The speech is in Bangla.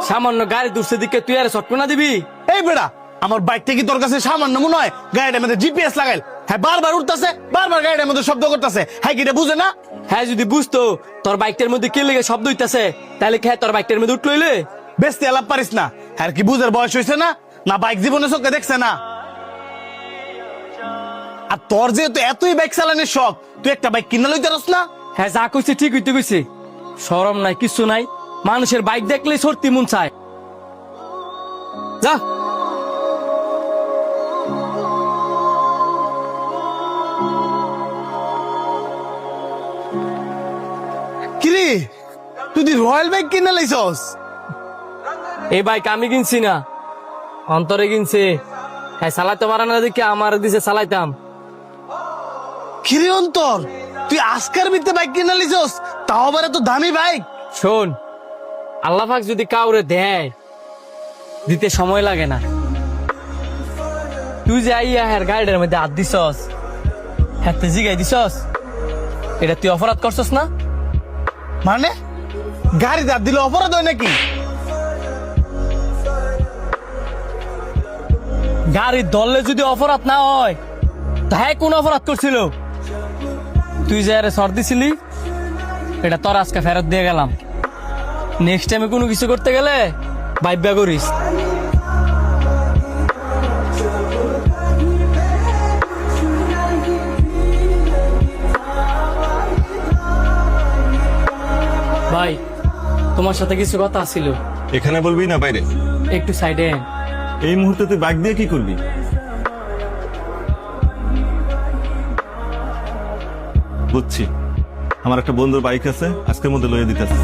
সামান্য গাড়ি দুসে দিকে তুই আর শটকনা দিবি? এই বেড়া, আমার বাইকটা কি তোর কাছে সামান্য মনে হয়? গাড়িটার মধ্যে জিপিএস লাগাইল, হ্যাঁ বারবার উঠতেছে, বারবার গাড়িটার মধ্যে শব্দ করতেছে, হ্যাঁ কি এটা বুঝে না? হ্যাঁ যদি বুঝতো তোর বাইকটার মধ্যে কি লেগে শব্দ হইতাছে তাহলে খেয়ে তোর বাইকটার মধ্যে উঠলইলে। বেশি আলাপ পারিস না, হ্যাঁ কি বুঝার বয়স হয়েছে না? না বাইক জীবনে চোখে দেখছে না? আর তোর যেহেতু এতই বাইক চালানোর শখ, তুই একটা বাইক কিনা লইতে পারস না? হ্যাঁ যা কইছে ঠিক হইতে কইছে, শরম নাই কিছু নাই, মানুষের বাইক দেখলেই সত্যি মন চায়। যা কিরে, তুই রয়্যাল বাইক কিনা লাইছস? এই বাইক আমি কিনছি না, অন্তরে কিনছে। হ্যাঁ চালাইতে পারে না দেখে আমার দিছে চালাইতাম। কিরে অন্তর, তুই আজকের ভিতরে বাইক কিনা লাইছস, তাও আবার এত দামি বাইক? শোন, আল্লাহ পাক যদি কাউরে দেয় দিতে সময় লাগে না। তুই যে আইয়া হ্যাঁ গাড়িটার মধ্যে হাত দিছস, হ্যাঁ জিগাই দিছস, এটা তুই অপরাধ করছস না? মানে গাড়ি দাঁত দিলে অপরাধ হয় নাকি? গাড়ির দলে যদি অপরাধ না হয় তাই কোন অপরাধ করছিল? তুই যে আরে সর দিছিলি, এটা তোর আজকে ফেরত দিয়ে গেলাম। নেক্সট টাইমে কোনো কিছু করতে গেলে ভাইব্যা করিস। ভাই তোমার সাথে কিছু কথা ছিল, এখানে বলবি না বাইরে? একটু সাইডে। এই মুহূর্তে তুই বাইক দিয়ে কি করবি? বুঝছি, আমার একটা বন্ধুর বাইক আছে, আজকের মধ্যে লইয়ে দিতেছে।